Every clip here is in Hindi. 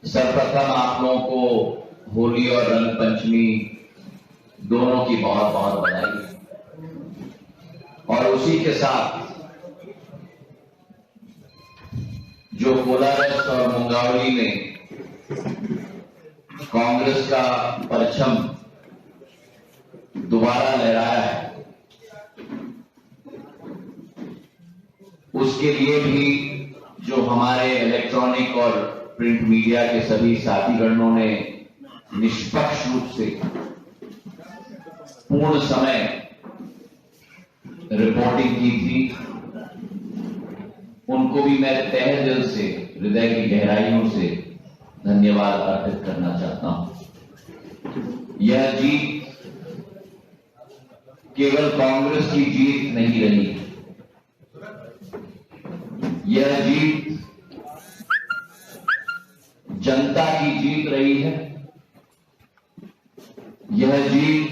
सर्वप्रथम आप लोगों को होली और रंग पंचमी दोनों की बहुत बहुत बधाई। और उसी के साथ जो कोलारस और मुंगावली में कांग्रेस का परचम दोबारा लहराया है, उसके लिए भी जो हमारे इलेक्ट्रॉनिक और प्रिंट मीडिया के सभी साथीगणों ने निष्पक्ष रूप से पूर्ण समय रिपोर्टिंग की थी, उनको भी मैं तहे दिल से, हृदय की गहराइयों से धन्यवाद अर्पित करना चाहता हूं। यह जीत केवल कांग्रेस की जीत नहीं रही, यह जीत जनता की जीत रही है। यह जीत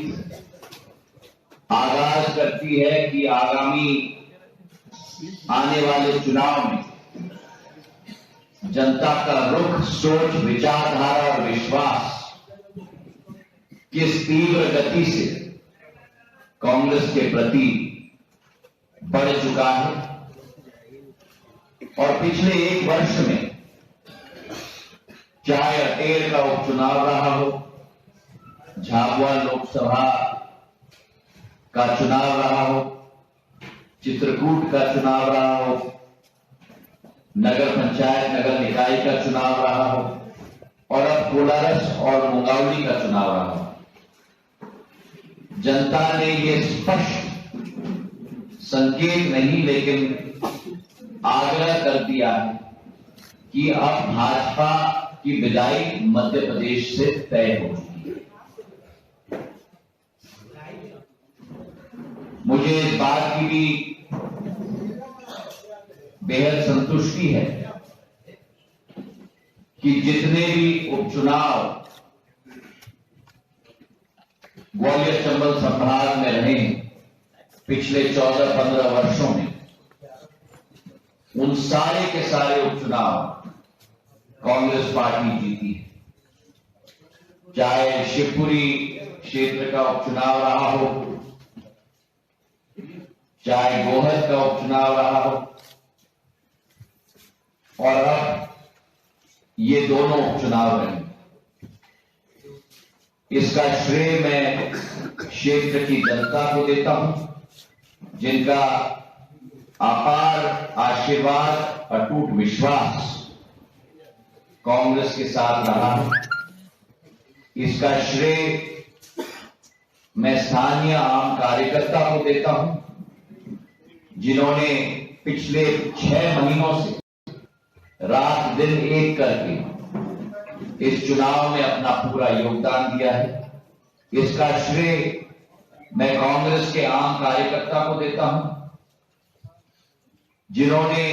आगाज करती है कि आगामी आने वाले चुनाव में जनता का रुख, सोच, विचारधारा और विश्वास किस तीव्र गति से कांग्रेस के प्रति बढ़ चुका है। और पिछले एक वर्ष में चाहे अटेर का उपचुनाव रहा हो, झाबुआ लोकसभा का चुनाव रहा हो, चित्रकूट का चुनाव रहा हो, नगर पंचायत, नगर निकाय का चुनाव रहा हो और अब कोलारस और मुंगावली का चुनाव रहा हो, जनता ने ये स्पष्ट संकेत नहीं लेकिन आग्रह कर दिया है कि अब भाजपा की विदाई मध्य प्रदेश से तय हो चुकी है। मुझे इस बात की भी बेहद संतुष्टि है कि जितने भी उपचुनाव ग्वालियर चंबल संभाग में रहे पिछले 14-15 वर्षों में, उन सारे के सारे उपचुनाव कांग्रेस पार्टी जीती है। चाहे शिवपुरी क्षेत्र का उपचुनाव रहा हो, चाहे गोहद का उपचुनाव रहा हो और अब ये दोनों उपचुनाव रहे। इसका श्रेय मैं क्षेत्र की जनता को देता हूं, जिनका अपार आशीर्वाद, अटूट विश्वास कांग्रेस के साथ रहा है। इसका श्रेय मैं स्थानीय आम कार्यकर्ता को देता हूं, जिन्होंने पिछले 6 महीनों से रात दिन एक करके इस चुनाव में अपना पूरा योगदान दिया है। इसका श्रेय मैं कांग्रेस के आम कार्यकर्ता को देता हूं, जिन्होंने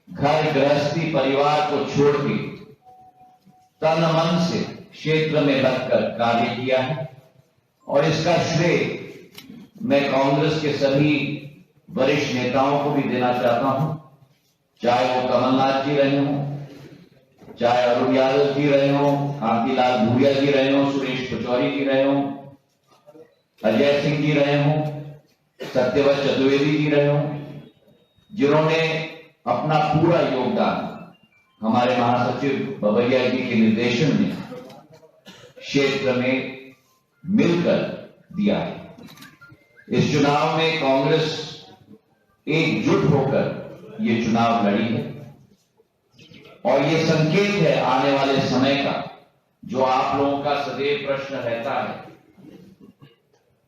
घर गृहस्थी परिवार को छोड़ के तन मन से क्षेत्र में लगकर कार्य किया है। और इसका श्रेय मैं कांग्रेस के सभी वरिष्ठ नेताओं को भी देना चाहता हूं, चाहे वो कमलनाथ जी रहे हों, चाहे अरुण यादव जी रहे हों, कांतिलाल भूरिया जी रहे हों, सुरेश पचौरी जी रहे हों, अजय सिंह जी रहे हों, सत्यव्रत चतुर्वेदी जी रहे हों, जिन्होंने अपना पूरा योगदान हमारे महासचिव बबैया जी के निर्देशन में क्षेत्र में मिलकर दिया है। इस चुनाव में कांग्रेस एकजुट होकर ये चुनाव लड़ी है और ये संकेत है आने वाले समय का, जो आप लोगों का सदैव प्रश्न रहता है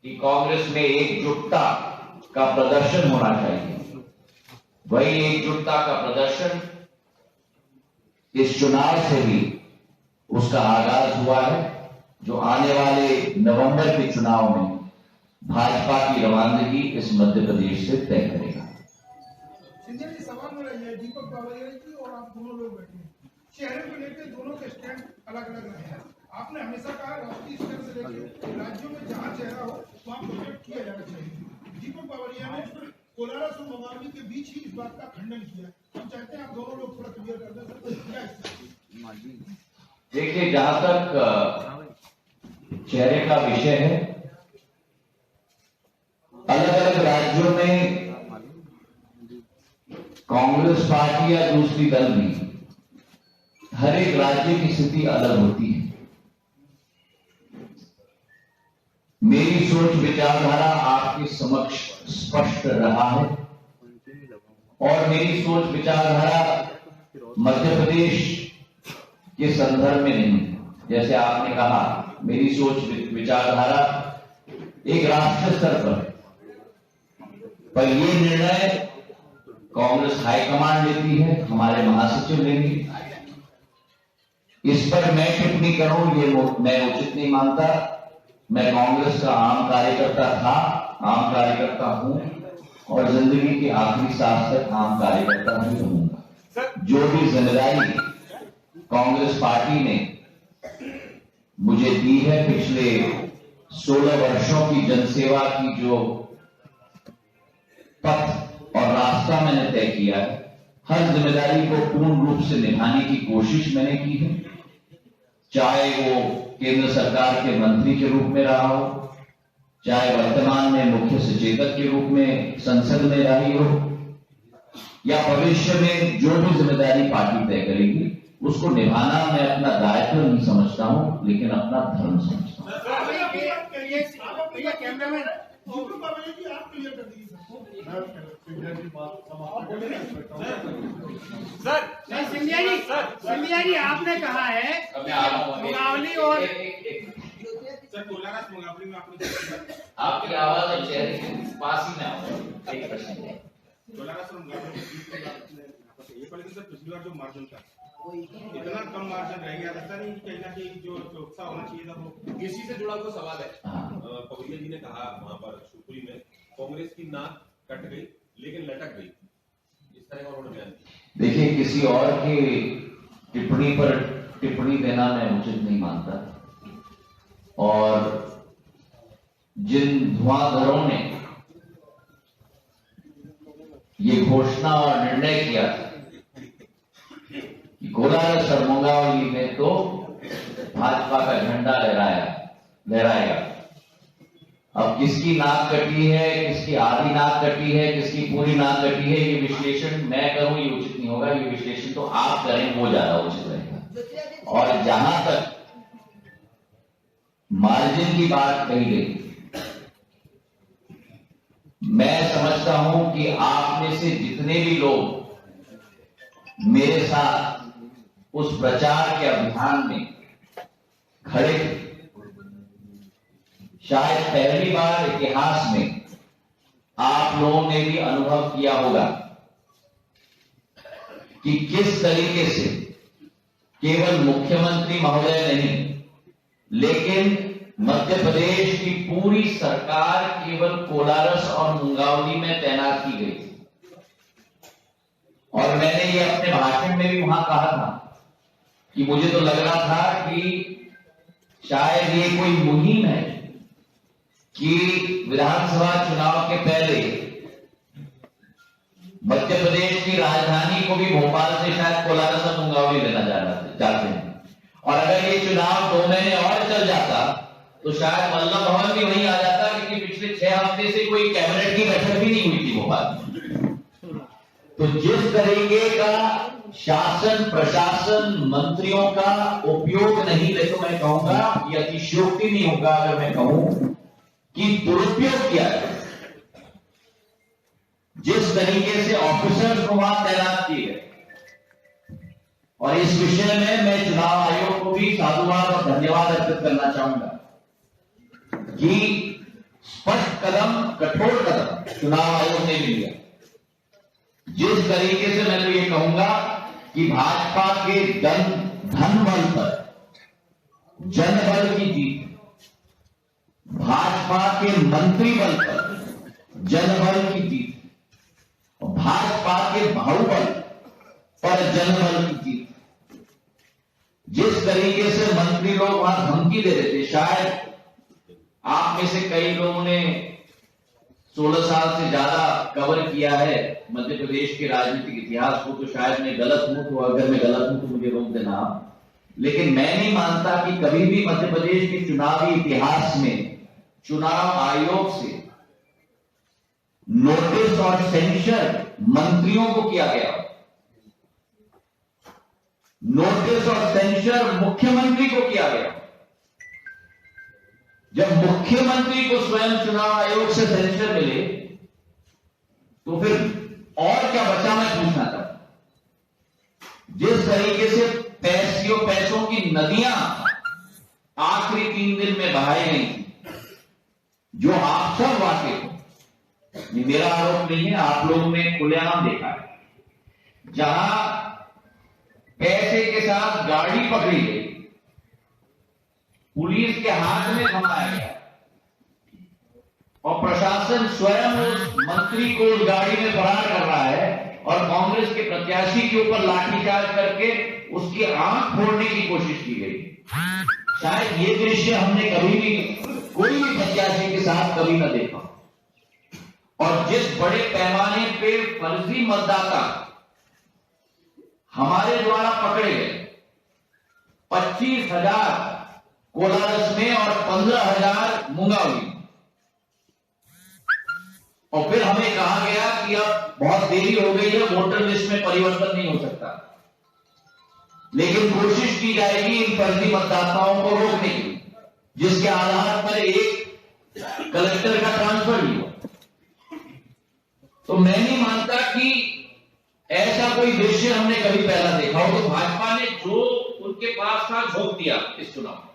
कि कांग्रेस में एकजुटता का प्रदर्शन होना चाहिए। वही एकजुटता का प्रदर्शन इस चुनाव से भी उसका आगाज हुआ है, जो आने वाले नवंबर के चुनाव में भाजपा की रवानगी इस मध्य प्रदेश से तय करेगा। संजय जी, सवाल मेरा ये दीपक बावरिया जी और आप दोनों लोग बैठे हैं, शहरों को लेकर दोनों के स्टैंड अलग अलग रहे हैं। आपने हमेशा कहा राष्ट्रीय स्तर से लेकर राज्यों में जहां चेहरा हो वहां प्रोटेक्ट किया जाना चाहिए। दीपक बावरिया ने कोलारस और मुंगावली के बीच ही इस बात का खंडन किया। हम चाहते हैं आप दोनों लोग थोड़ा क्लियर कर दें। देखिए, जहां तक चेहरे का विषय है, अलग अलग राज्यों में कांग्रेस पार्टी या दूसरी दल भी, हर एक राज्य की स्थिति अलग होती है। मेरी सोच विचारधारा आपके समक्ष स्पष्ट रहा है और मेरी सोच विचारधारा मध्य प्रदेश के संदर्भ में नहीं। जैसे आपने कहा, मेरी सोच विचारधारा एक राष्ट्रीय स्तर पर ये निर्णय कांग्रेस हाईकमांड लेती है, हमारे महासचिव लेंगे। इस पर मैं टिप्पणी करूं ये मैं उचित नहीं मानता। मैं कांग्रेस का आम कार्यकर्ता था, आम कार्यकर्ता हूं और जिंदगी के आखिरी सांस तक आम कार्यकर्ता ही रहूंगा। जो भी जिम्मेदारी कांग्रेस पार्टी ने मुझे दी है, पिछले 16 वर्षों की जनसेवा की जो पथ और रास्ता मैंने तय किया है, हर जिम्मेदारी को पूर्ण रूप से निभाने की कोशिश मैंने की है। चाहे वो केंद्र सरकार के मंत्री के रूप में रहा हो, चाहे वर्तमान में मुख्य सचेतक के रूप में संसद में रही हो, या भविष्य में जो भी जिम्मेदारी पार्टी तय करेगी उसको निभाना मैं अपना दायित्व नहीं समझता हूं, लेकिन अपना धर्म समझता हूं। सिंधिया जी, आपने कहा है मुंगावली और आपकी आवाज और चेहरे के पास ही ना हो। एक प्रश्न है, पिछली बार जो मार्जिन था इतना कम मार्जिन रह गया था नहीं, कहीं ना कहीं जो चौकसा होना चाहिए था वो। इसी से जुड़ा कोई सवाल है। पवैया जी ने कहा वहां पर शिवपुरी में कांग्रेस की नाक कट गई लेकिन लटक गई, इस तरह का उन्होंने बयान दिया। देखिए, किसी और की टिप्पणी पर टिप्पणी देना मैं उचित नहीं मानता और जिन धुआंधरों ने ये घोषणा और निर्णय किया था कि कोलारस और मुंगावली में तो भाजपा का झंडा लहराएगा। अब किसकी नाक कटी है, किसकी आधी नाक कटी है, किसकी पूरी नाक कटी है, ये विश्लेषण मैं करूं ये उचित नहीं होगा। ये विश्लेषण तो आप करें, वो ज्यादा उचित रहेगा। और जहां तक मार्जिन की बात कही गई, मैं समझता हूं कि आप में से जितने भी लोग मेरे साथ उस प्रचार के अभियान में खड़े थे, शायद पहली बार इतिहास में आप लोगों ने भी अनुभव किया होगा कि किस तरीके से केवल मुख्यमंत्री महोदय नहीं, लेकिन मध्य प्रदेश की पूरी सरकार केवल कोलारस और मुंगावली में तैनात की गई थी। और मैंने ये अपने भाषण में भी वहां कहा था कि मुझे तो लग रहा था कि शायद ये कोई मुहिम है कि विधानसभा चुनाव के पहले मध्य प्रदेश की राजधानी को भी भोपाल से शायद कोलारस और मुंगावली लेना चाहते हैं। और अगर ये चुनाव 2 महीने और चल जाता तो शायद वल्लभ भवन भी वहीं आ जाता, क्योंकि पिछले 6 हफ्ते से कोई कैबिनेट की बैठक भी नहीं हुई थी भोपाल में। तो जिस तरीके का शासन प्रशासन मंत्रियों का उपयोग नहीं, तो मैं कहूंगा ये अतिशयोक्ति नहीं होगा अगर मैं कहूं कि दुरुपयोग किया है। जिस तरीके से ऑफिसर्स को वहां तैनात किए गए, और इस विषय में मैं चुनाव आयोग को भी साधुवाद और धन्यवाद अर्पित करना चाहूंगा कि स्पष्ट कदम, कठोर कदम चुनाव आयोग ने लिया। जिस तरीके से मैं तो ये कहूंगा कि भाजपा के धन बल पर जनबल की जीत, भाजपा के मंत्री बल पर जनबल की जीत, भाजपा के बाहुबल पर जनबल की जीत। जिस तरीके से मंत्री लोग वहां धमकी दे रहे थे, शायद आप में से कई लोगों ने 16 साल से ज्यादा कवर किया है मध्य प्रदेश के राजनीतिक इतिहास को, तो शायद मैं गलत हूं, तो अगर मैं गलत हूं तो मुझे रोक देना। लेकिन मैं नहीं मानता कि कभी भी मध्य प्रदेश के चुनावी इतिहास में चुनाव आयोग से नोटिस और सेंशन मंत्रियों को किया गया, नोटिस और सेंशन मुख्यमंत्री को किया गया। जब मुख्यमंत्री को स्वयं चुनाव आयोग से सेंशन मिले तो फिर और क्या बचा मैं पूछना चाहता। जिस तरीके से पैसों की नदियां आखिरी 3 दिन में बहाई गई थी, जो आप सब वाकिफ हो, ये मेरा आरोप नहीं है, आप लोगों ने खुलेआम देखा है, जहां पैसे के साथ गाड़ी पकड़ी गई, पुलिस के हाथ में थमाया गया और प्रशासन स्वयं उस मंत्री को उस गाड़ी में फरार कर रहा है और कांग्रेस के प्रत्याशी के ऊपर लाठीचार्ज करके उसकी आंख फोड़ने की कोशिश की गई। शायद ये दृश्य हमने कभी भी कोई भी प्रत्याशी के साथ कभी न देखा। और जिस बड़े पैमाने पे फर्जी मतदाता हमारे द्वारा पकड़े गए, 25,000 कोलारस में और 15,000 मुंगावली, और फिर हमें कहा गया कि अब बहुत देरी हो गई है, वोटर लिस्ट में परिवर्तन नहीं हो सकता, लेकिन कोशिश की जाएगी इन फर्जी मतदाताओं को रोकने की, जिसके आधार पर एक कलेक्टर का ट्रांसफर भी हुआ। तो मैं नहीं मानता कि ऐसा कोई दृश्य हमने कभी पहला देखा हो। तो भाजपा ने जो उनके पास था झोंक दिया इस चुनाव में,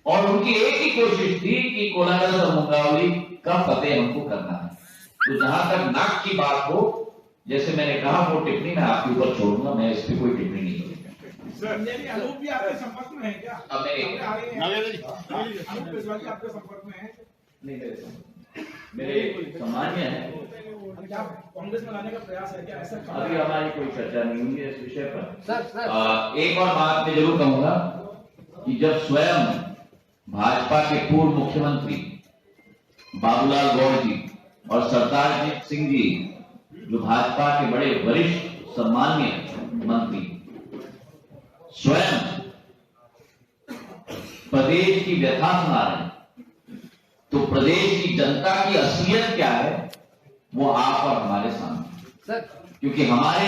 और उनकी एक ही कोशिश थी कि कोलारस और मुंगावली का फतेह हमको करना है। तो जहां तक नाक की बात हो, जैसे मैंने कहा, वो टिप्पणी मैं आपके ऊपर छोड़ूंगा, मैं इस पर कोई टिप्पणी नहीं करूंगा। अनूप भी आपके संपर्क में है क्या? अब अनूप केजरीवाल आपके संपर्क में है? नहीं, मेरे सामान्य है। क्या कांग्रेस में लाने का प्रयास है क्या? ऐसा अभी हमारी कोई चर्चा नहीं हुई है इस विषय पर। एक और बात मैं जरूर कहूंगा कि जब स्वयं भाजपा के पूर्व मुख्यमंत्री बाबूलाल गौर जी और सरदारजीत सिंह जी, जो भाजपा के बड़े वरिष्ठ सम्माननीय मंत्री, स्वयं प्रदेश की व्यथा सुना रहे हैं, तो प्रदेश की जनता की असलियत क्या है वो आप और हमारे सामने। क्योंकि हमारे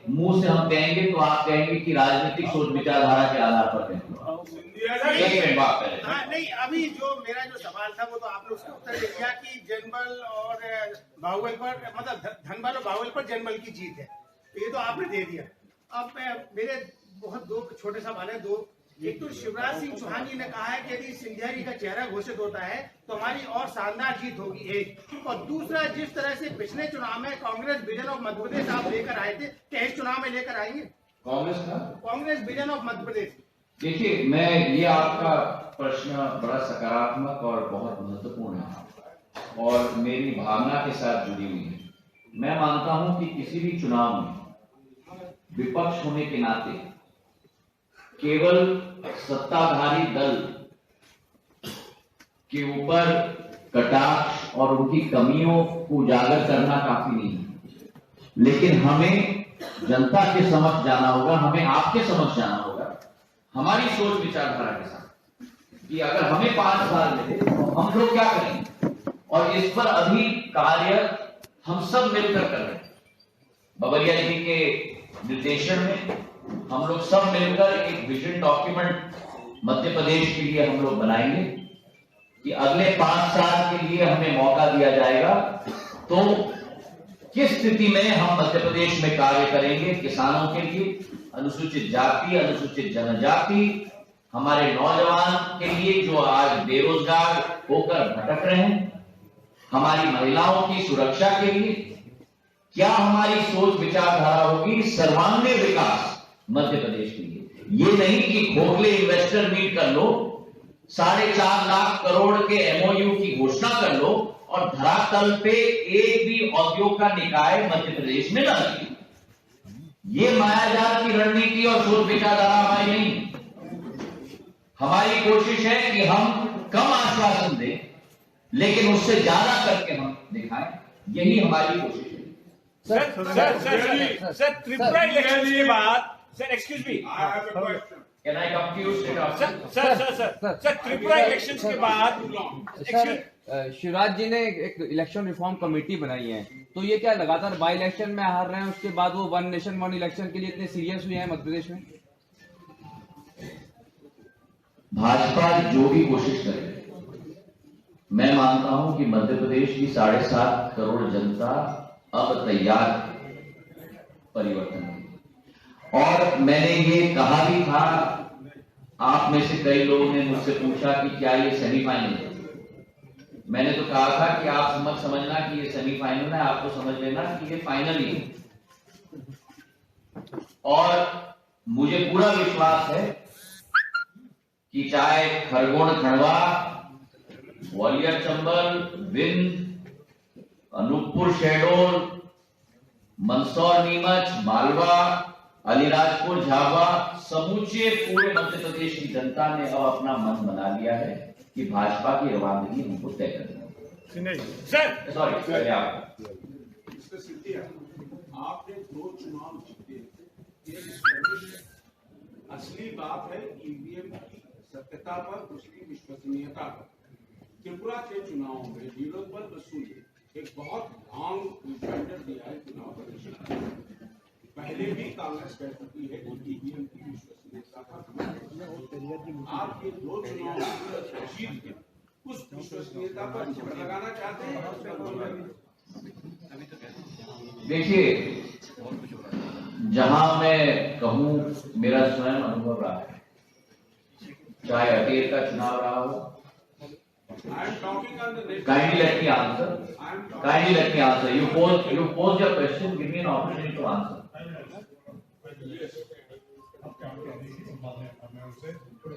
मुंह से हम कहेंगे तो आप कहेंगे कि राजनीतिक सोच विचारधारा के आधार पर कहेंगे। एक मिनट बात करें। नहीं, अभी जो मेरा जो सवाल था वो तो आपने उसका उत्तर दे दिया कि जनबल और बाहुबल पर, मतलब धनबल और बाहुबल पर जनबल की जीत है, तो ये तो आपने दे दिया। अब मेरे बहुत दो छोटे सवाल है, दो। एक तो शिवराज सिंह चौहान जी ने कहा है कि यदि सिंधिया जी का चेहरा घोषित होता है तो हमारी और शानदार जीत होगी, एक। और दूसरा, जिस तरह से पिछले चुनाव में कांग्रेस विजन ऑफ मध्य प्रदेश आप लेकर आए थे, क्या इस चुनाव में लेकर आएंगे कांग्रेस विजन ऑफ मध्य प्रदेश? देखिए, ये आपका प्रश्न बड़ा सकारात्मक और बहुत महत्वपूर्ण है और मेरी भावना के साथ जुड़ी हुई है। मैं मानता हूं कि किसी भी चुनाव में विपक्ष होने के नाते केवल सत्ताधारी दल के ऊपर कटाक्ष और उनकी कमियों को उजागर करना काफी नहीं है, लेकिन हमें जनता के समक्ष जाना होगा, हमें आपके समक्ष जाना होगा, हमारी सोच विचारधारा के साथ, कि अगर हमें 5 साल मिले तो हम लोग क्या करेंगे। और इस पर अभी कार्य हम सब मिलकर कर रहे हैं। बबरिया जी के निर्देशन में हम लोग सब मिलकर एक विजन डॉक्यूमेंट मध्य प्रदेश के लिए हम लोग बनाएंगे कि अगले 5 साल के लिए हमें मौका दिया जाएगा तो किस स्थिति में हम मध्य प्रदेश में कार्य करेंगे। किसानों के लिए, अनुसूचित जाति, अनुसूचित जनजाति, हमारे नौजवान के लिए जो आज बेरोजगार होकर भटक रहे हैं, हमारी महिलाओं की सुरक्षा के लिए क्या हमारी सोच विचारधारा होगी। सर्वांगीण विकास मध्य प्रदेश के लिए, ये नहीं कि खोखले इन्वेस्टर मीट कर लो, 4.5 लाख करोड़ के एमओयू की घोषणा कर लो और धरातल पे एक भी औद्योगिक का निकाय मध्य प्रदेश में न लगे। ये मायाजाल की रणनीति और सोच विचारधारा हमारी नहीं। हमारी कोशिश है कि हम कम आश्वासन दें लेकिन उससे ज्यादा करके हम दिखाएं, यही हमारी कोशिश है। सर त्रिपुरा इलेक्शन के बाद Sir, excuse me. I have a question. Can I come to you straight after? Sir, Tripura elections के बाद सर शिवराज जी ने एक इलेक्शन रिफॉर्म कमेटी बनाई है, तो ये क्या लगातार बाई इलेक्शन में हार रहे हैं, उसके बाद वो वन नेशन वन इलेक्शन के लिए इतने सीरियस हुए हैं मध्य प्रदेश में? भाजपा जो भी कोशिश करे, मैं मानता हूं कि मध्य प्रदेश की 7.5 करोड़ जनता अब तैयार है परिवर्तन के लिए। और मैंने ये कहा भी था, आप में से कई लोगों ने मुझसे पूछा कि क्या ये सेमीफाइनल है। मैंने तो कहा था कि आप मत समझना कि ये सेमीफाइनल है, आप तो समझ लेना कि ये फाइनल ही है। और मुझे पूरा विश्वास है कि चाहे खरगोन खंडवा, ग्वालियर चंबल, विंध, अनूपपुर शहडोल, मंदसौर नीमच, मालवा, अलीराजपुर झाबुआ, समूचे पूरे मध्य प्रदेश की जनता ने अब अपना मन बना लिया है कि भाजपा की रवानगी हमको तय करनी है। सर सॉरी आप मिस्टर सिंधिया, आपने 2 चुनाव जीते, असली बात है ईवीएम की सत्यता पर, उसकी विश्वसनीयता पर। त्रिपुरा के चुनाव में विरोध बल वसूली एक बहुत रॉन्ग रिमाइंडर दिया है चुनाव कमीशन। पहले भी कांग्रेस कह चुकी है कि ईवीएम की विश्वसनीयता पर आप ये 2 चुनाव जीत के उस विश्वसनीयता पर मुहर लगाना चाहते हैं। देखिए, जहां मैं कहूं मेरा स्वयं अनुभव रहा है, चाहे अटेर का चुनाव रहा हो। Kindly let me answer. Kindly let me answer. You pose your question. Give me an opportunity to answer.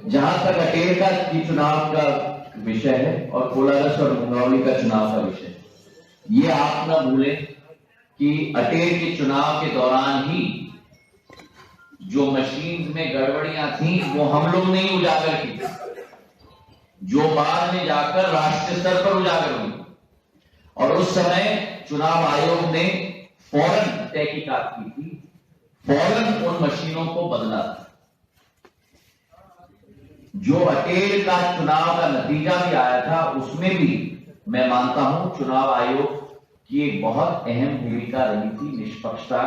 जहां तक अटेर का चुनाव का विषय है और कोलारस और मुंगावली का चुनाव का विषय है, ये आप न भूलें कि अटेर के चुनाव के दौरान ही जो मशीन में गड़बड़ियां थी वो हम लोग ने ही उजागर की, जो बाद में जाकर राष्ट्रीय स्तर पर उजागर हुई। और उस समय चुनाव आयोग ने फौरन तहकीकात की थी, फौरन उन मशीनों को बदला था। जो अटेर का चुनाव का नतीजा भी आया था, उसमें भी मैं मानता हूं चुनाव आयोग की एक बहुत अहम भूमिका रही थी निष्पक्षता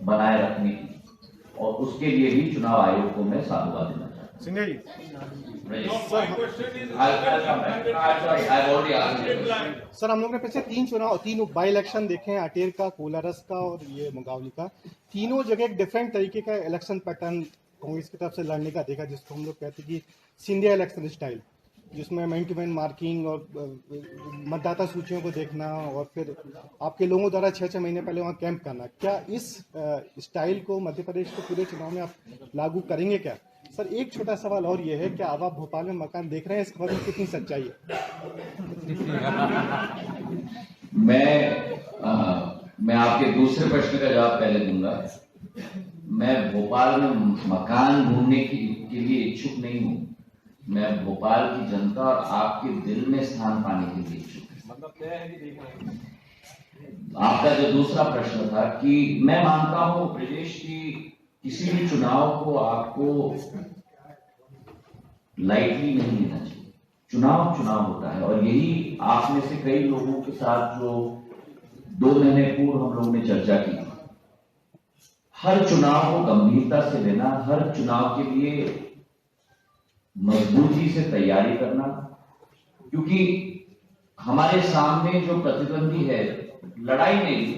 बनाए रखने की, और उसके लिए भी चुनाव आयोग को मैं साधुवाद देना चाहता हूं। सिंधिया जी, सर, हम लोग ने पिछले 3 बाई इलेक्शन देखे हैं, अटेर का, कोलारस का और ये मुंगावली का। तीनों जगह एक डिफरेंट तरीके का इलेक्शन पैटर्न कांग्रेस की तरफ से लड़ने का देखा, जिसको हम लोग कहते हैं कि सिंधिया इलेक्शन स्टाइल, जिसमें मैन टू मैन मार्किंग और मतदाता सूचियों को देखना और फिर आपके लोगों द्वारा 6-6 महीने पहले वहाँ कैंप करना। क्या इस स्टाइल को मध्य प्रदेश के पूरे चुनाव में आप लागू करेंगे क्या? सर, एक छोटा सवाल और ये है, क्या अब आप भोपाल में मकान देख रहे हैं, इस खबर में कितनी सच्चाई है? मैं आपके दूसरे प्रश्न का जवाब पहले दूंगा। मैं भोपाल में मकान ढूंढने के लिए इच्छुक नहीं हूं, मैं भोपाल की जनता और आपके दिल में स्थान पाने के लिए इच्छुक हूं। आपका जो दूसरा प्रश्न था कि मैं मानता हूं प्रदेश की किसी भी चुनाव को आपको लाइटली नहीं लेना चाहिए। चुनाव होता है, और यही आप में से कई लोगों के साथ जो 2 महीने पूर्व हम लोगों ने चर्चा की, हर चुनाव को गंभीरता से लेना, हर चुनाव के लिए मजबूती से तैयारी करना, क्योंकि हमारे सामने जो प्रतिद्वंदी है, लड़ाई में भी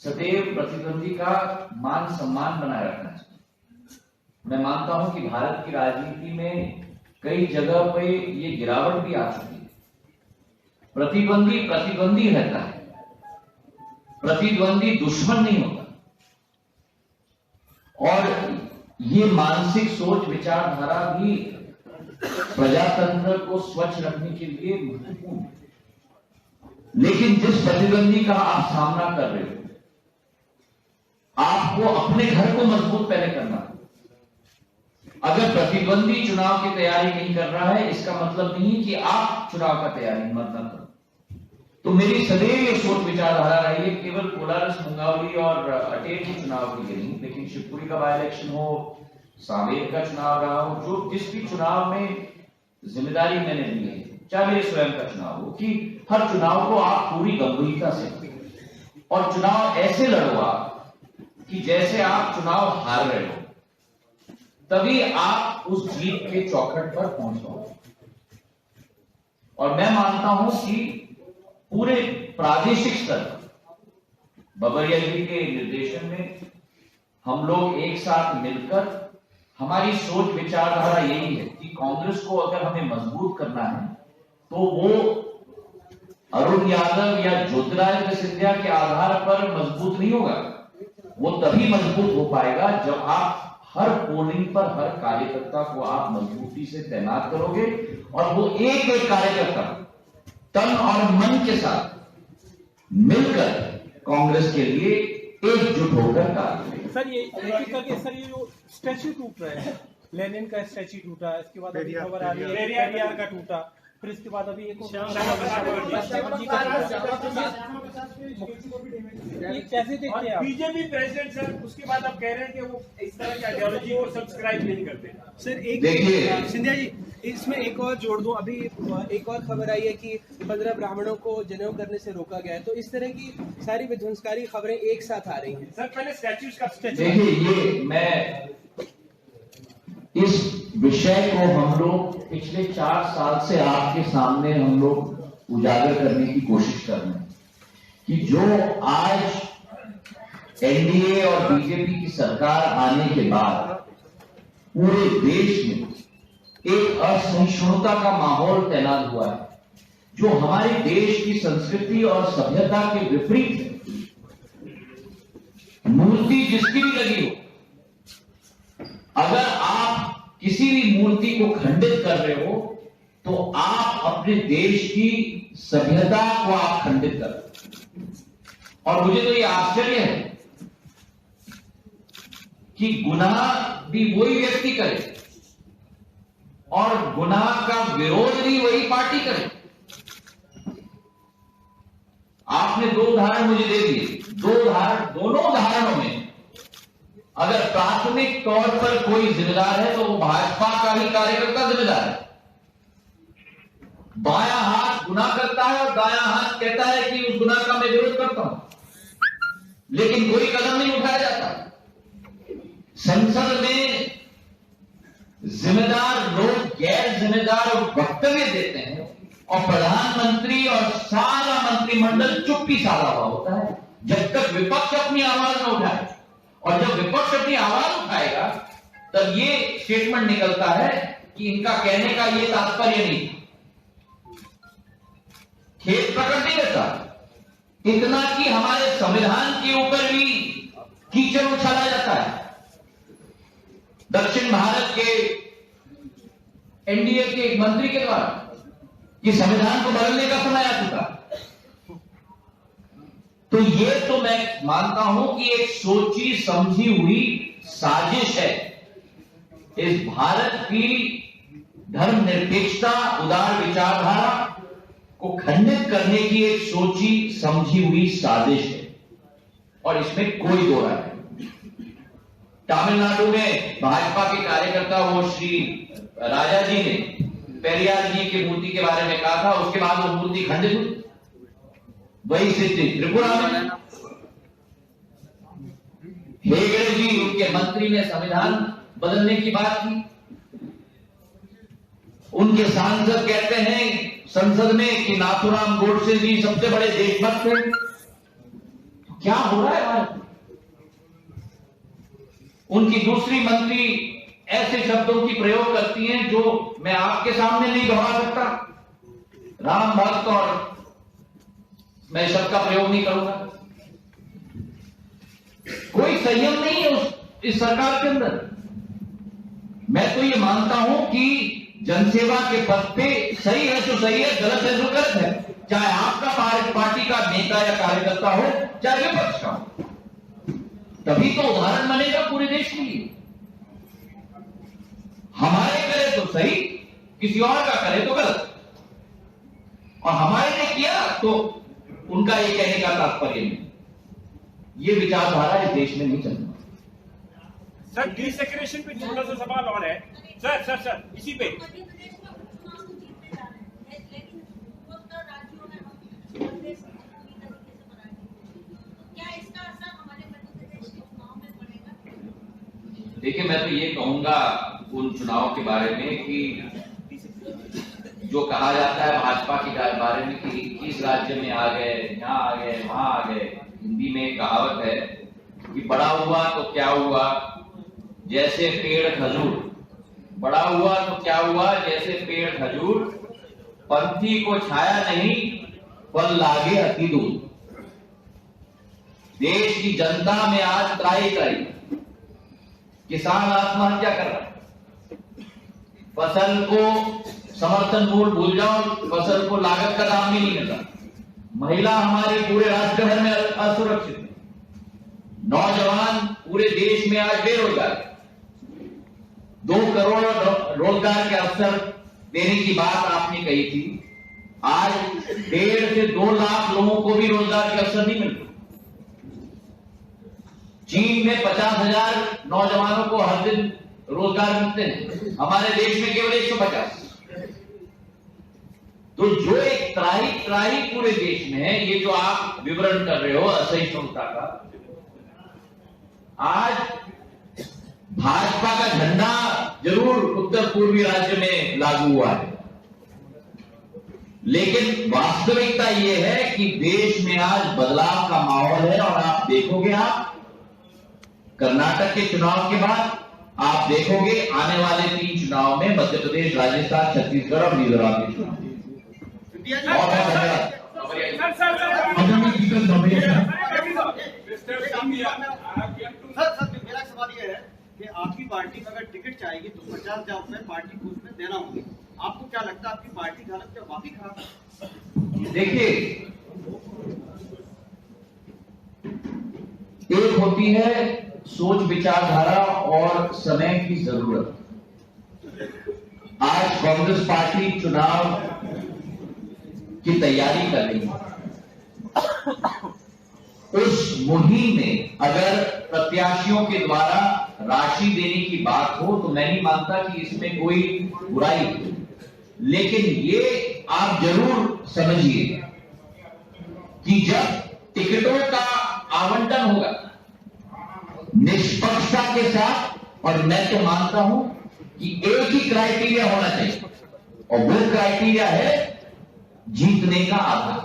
सदैव प्रतिद्वंदी का मान सम्मान बनाए रखना चाहिए। मैं मानता हूं कि भारत की राजनीति में कई जगह पे ये गिरावट भी आ चुकी है। प्रतिद्वंदी रहता है, प्रतिद्वंदी दुश्मन नहीं होता। और ये मानसिक सोच विचारधारा भी प्रजातंत्र को स्वच्छ रखने के लिए महत्वपूर्ण है। लेकिन जिस प्रतिद्वंदी का आप सामना कर रहे हो, आपको अपने घर को मजबूत पहले करना है। अगर प्रतिद्वंदी चुनाव की तैयारी नहीं कर रहा है, इसका मतलब नहीं कि आप चुनाव का तैयारी मत न करो। तो मेरी सदैव ये सोच विचारधारा रही है, केवल कोलारस, मुंगावली और अटेर के चुनाव के लिए नहीं, लेकिन शिवपुरी का बाय इलेक्शन हो, सांवेर का चुनाव रहा हो, जो जिस भी चुनाव में जिम्मेदारी मैंने ली है, चाहे मेरे स्वयं का चुनाव हो, कि हर चुनाव को आप पूरी गंभीरता से और चुनाव ऐसे लड़ो आप कि जैसे आप चुनाव हार रहे हो, तभी आप उस जीत के चौखट पर पहुंच पाओ। और मैं मानता हूं कि पूरे प्रादेशिक स्तर बबरिया जी के निर्देशन में हम लोग एक साथ मिलकर, हमारी सोच विचारधारा यही है कि कांग्रेस को अगर हमें मजबूत करना है तो वो अरुण यादव या ज्योतिरादित्य सिंधिया के आधार पर मजबूत नहीं होगा। वो तभी मजबूत हो पाएगा जब आप हर पोलिंग पर हर कार्यकर्ता को आप मजबूती से तैनात करोगे और वो एक एक कार्यकर्ता तन और मन के साथ मिलकर कांग्रेस के लिए एकजुट होकर कार्य करेगा। सर ये एक करके सर ये जो स्टैच्यू टूट रहे हैं, लेनिन का स्टैच्यू टूटा, इसके बाद अभी खबर आ रही है पेरियार का टूटा, फिर इसके बाद अभी एक कैसे देखते हैं आप? बीजेपी प्रेसिडेंट सर, उसके बाद आप कह रहे हैं कि वो इस तरह की आइडियोलॉजी को सब्सक्राइब नहीं करते। सर एक देखिए सिंधिया जी, इसमें एक और जोड़ दूं, अभी एक और खबर आई है कि 15 ब्राह्मणों को जनेऊ करने से रोका गया है, तो इस तरह की सारी विध्वंसकारी खबरें एक साथ आ रही हैं। सर पहले स्टैच्यूज का देखिए, ये मैं इस विषय को हम लोग पिछले 4 साल से आपके सामने हम लोग उजागर करने की कोशिश कर रहे हैं कि जो आज एनडीए और बीजेपी की सरकार आने के बाद पूरे देश में एक असहिष्णुता का माहौल तैनात हुआ है, जो हमारे देश की संस्कृति और सभ्यता के विपरीत है। मूर्ति जिसकी भी लगी हो, अगर आप किसी भी मूर्ति को खंडित कर रहे हो तो आप अपने देश की सभ्यता को आप खंडित कर रहे हो। और मुझे तो ये आश्चर्य है कि गुनाह भी वही व्यक्ति करे और गुनाह का विरोध भी वही पार्टी करे। आपने 2 उदाहरण मुझे दे दिए, दोनों उदाहरणों में अगर प्राथमिक तौर पर कोई जिम्मेदार है तो वो भाजपा का ही कार्यकर्ता जिम्मेदार है। बायां हाथ गुनाह करता है और दायां हाथ कहता है कि उस गुनाह का मैं विरोध करता हूं, लेकिन कोई कदम नहीं उठाया जाता। संसद में जिम्मेदार लोग गैर जिम्मेदार वक्तव्य देते हैं और प्रधानमंत्री और सारा मंत्रिमंडल चुप्पी साधा हुआ होता है जब तक विपक्ष अपनी आवाज न उठाए। और जब विपक्ष अपनी आवाज उठाएगा तब ये स्टेटमेंट निकलता है कि इनका कहने का ये तात्पर्य नहीं। खेद प्रकट नहीं रहता, इतना कि हमारे संविधान के ऊपर भी कीचड़ उछाला जाता है। दक्षिण भारत के एनडीए के एक मंत्री के द्वारा कि संविधान को बदलने का समय आ चुका। तो ये तो मैं मानता हूं कि एक सोची समझी हुई साजिश है। इस भारत की धर्मनिरपेक्षता, उदार विचारधारा को खंडित करने की एक सोची समझी हुई साजिश है और इसमें कोई दो राय नहीं। तमिलनाडु में भाजपा के कार्यकर्ता वो श्री राजा जी ने पेरियार जी की मूर्ति के बारे में कहा था, उसके बाद वो मूर्ति खंडित हुई। वही स्थिति त्रिपुरा में हेगड़े जी उनके मंत्री ने संविधान बदलने की बात की। उनके सांसद कहते हैं संसद में कि नाथुराम गोडसे जी सबसे बड़े देशभक्त थे। क्या हो रहा है भारत में? उनकी दूसरी मंत्री ऐसे शब्दों की प्रयोग करती हैं जो मैं आपके सामने नहीं दोहरा सकता। राम भक्त और मैं शब्द का प्रयोग नहीं करूंगा। कोई संयम नहीं है इस सरकार के अंदर। मैं तो ये मानता हूं कि जनसेवा के पद पे सही है तो सही है, गलत है तो गलत है, चाहे आपका पार्टी का नेता या कार्यकर्ता हो, चाहे विपक्ष का हो। तभी तो उदाहरण बनेगा पूरे देश के लिए। हमारे करे तो सही, किसी और का करे तो गलत। और हमारे ने किया तो उनका ये कहने का तात्पर्य नहीं। ये विचारधारा इस देश में नहीं चलती। सर डिसेक्रेशन पे छोटा सा सवाल और है सर इसी पे मध्य प्रदेश में उपचुनाव जीतते जा रहे हैं, लेकिन पूर्वोत्तर राज्यों में हम कांग्रेस पूरी तरीके से बनाएंगे, तो क्या इसका असर हमारे मध्य प्रदेश के चुनाव में पड़ेगा? देखिए, मैं तो ये कहूंगा उन चुनाव के बारे में कि जो कहा जाता है भाजपा के बारे में कि 21 राज्य में आ गए, यहाँ आ गए, वहां आ गए। हिंदी में एक कहावत है कि बड़ा हुआ तो क्या हुआ, जैसे पेड़ खजूर। बड़ा हुआ तो क्या हुआ, जैसे पेड़ खजूर, पंथी को छाया नहीं, फल लागे अति दूर। देश की जनता में आज त्राही त्राही, किसान आत्महत्या कर रहा है। फसल को समर्थन मूल्य भूल जाओ, फसल को लागत का दाम भी नहीं मिल रहा। महिला हमारे पूरे राज्य भर में असुरक्षित है। नौजवान पूरे देश में आज बेरोजगार है। 2 करोड़ रोजगार के अवसर देने की बात आपने कही थी, आज 1.5 से 2 लाख लोगों को भी रोजगार के अवसर नहीं मिल रहे। चीन में 50,000 नौजवानों को हर दिन रोजगार मिलते हैं, हमारे देश में केवल 150। तो जो एक त्राही पूरे देश में है, ये जो आप विवरण कर रहे हो असहिष्णुता का, आज भाजपा का झंडा जरूर उत्तर पूर्वी राज्य में लागू हुआ है, लेकिन वास्तविकता ये है कि देश में आज बदलाव का माहौल है। और आप देखोगे, आप कर्नाटक के चुनाव के बाद आप देखोगे आने वाले 3 चुनाव में मध्य प्रदेश, राजस्थान, छत्तीसगढ़ और मिजोरम के चुनाव। सर मेरा सवाल ये है कि आपकी पार्टी को अगर टिकट चाहिए तो 50,000 रुपए पार्टी को उसमें देना होगी। आपको क्या लगता है आपकी पार्टी की हालत क्या वाकई खराब है? देखिए, एक होती है सोच विचारधारा और समय की जरूरत। आज कांग्रेस पार्टी चुनाव की तैयारी कर रही है। उस मुहिम में अगर प्रत्याशियों के द्वारा राशि देने की बात हो तो मैं नहीं मानता कि इसमें कोई बुराई है, लेकिन ये आप जरूर समझिए कि जब टिकटों का आवंटन होगा निष्पक्षता के साथ, और मैं तो मानता हूं कि एक ही क्राइटेरिया होना चाहिए, और वो क्राइटेरिया है जीतने का आधार,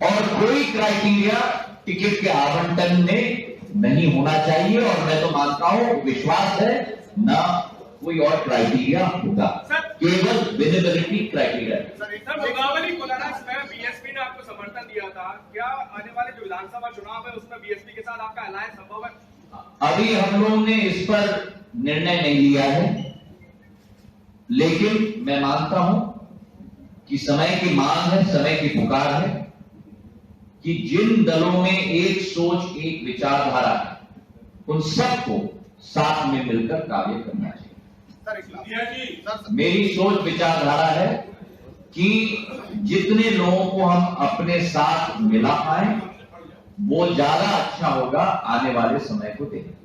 और कोई क्राइटेरिया टिकट के आवंटन में नहीं होना चाहिए। और मैं तो मानता हूं, विश्वास है, ना कोई और क्राइटेरिया होगा, केवल विजिबिलिटी क्राइटेरिया। सर मुकाबली कोलारस में बीएसपी ने आपको समर्थन दिया था, क्या आने वाले जो विधानसभा चुनाव है उसमें बीएसपी के साथ आपका अलायंस संभव है? अभी हम लोगों ने इस पर निर्णय नहीं लिया है, लेकिन मैं मानता हूं कि समय की मांग है, समय की पुकार है कि जिन दलों में एक सोच, एक विचारधारा है, उन सबको साथ में मिलकर कार्य करना चाहिए। मेरी सोच विचारधारा है कि जितने लोगों को हम अपने साथ मिला पाए वो ज्यादा अच्छा होगा आने वाले समय को देखें।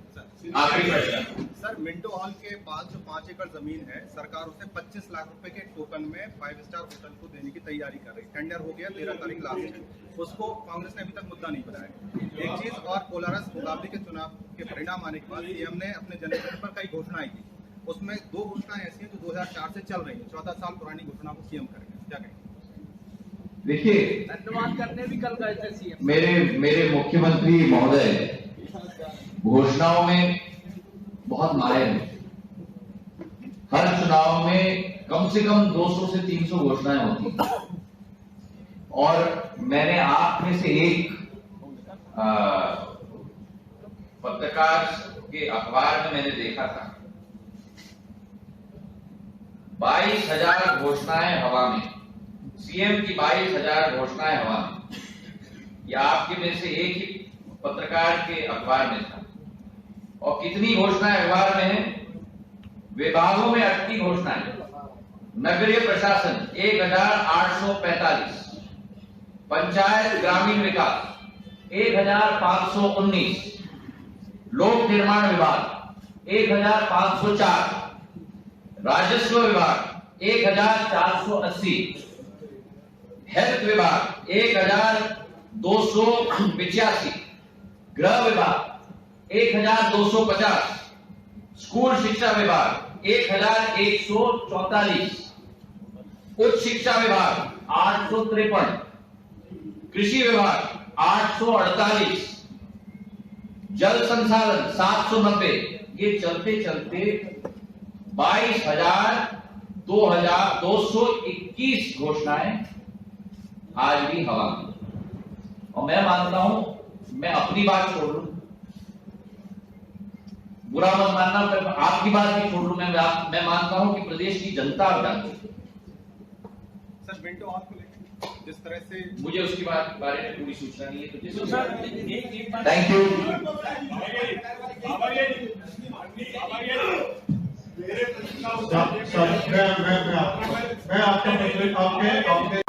आखिरी प्रश्न सर, मिंटो हॉल के पास जो 5 एकड़ जमीन है, सरकार उसे 25 लाख रुपए के टोकन में 5 स्टार होटल को देने की तैयारी कर रही है। टेंडर हो गया, 13 तारीख लास्ट है, उसको कांग्रेस ने अभी तक मुद्दा नहीं बनाया। एक चीज और, कोलारस मुकाबले के चुनाव के परिणाम आने के बाद सीएम ने अपने जनरेशन पर कई घोषणाएं की, उसमें 2 घोषणाएं ऐसी हैं जो 2004 से चल रही है, 14 साल पुरानी घोषणा को सीएम करेंगे, क्या कहेंगे? देखिए, धन्यवाद करने भी कल गए थे सीएम। मेरे मुख्यमंत्री महोदय घोषणाओं में बहुत माहिर है। हर चुनाव में कम से कम 200 से 300 घोषणाएं होती हैं, और मैंने आप में से एक पत्रकार के अखबार में मैंने देखा था 22,000 घोषणाएं हवा में, सीएम की 22,000 घोषणाएं हवा में। यह आपके में से एक ही पत्रकार के अखबार में था। और कितनी घोषणाएं अखबार में है? विभागों में 38 घोषणाएं, नगरीय प्रशासन 1,845, पंचायत ग्रामीण विकास 1519, लोक निर्माण विभाग 1504, राजस्व विभाग 1480, हेल्थ विभाग 1285, गृह विभाग 1250, स्कूल शिक्षा विभाग 1144, उच्च शिक्षा विभाग 853, कृषि विभाग 848, जल संसाधन 790। ये चलते चलते 22,221 घोषणाएं आज भी हवा में। और मैं मानता हूं, मैं अपनी बात छोड़ लूं, बुरा मत मानना, मैं आपकी बात भी छोड़ लूं, मैं मानता हूं कि प्रदेश की जनता अब जानती है। सर विंडो ऑफ को लेकर जिस तरह से मुझे उसके बारे में पूरी सूचना नहीं है, तो थैंक यू। मैं आपके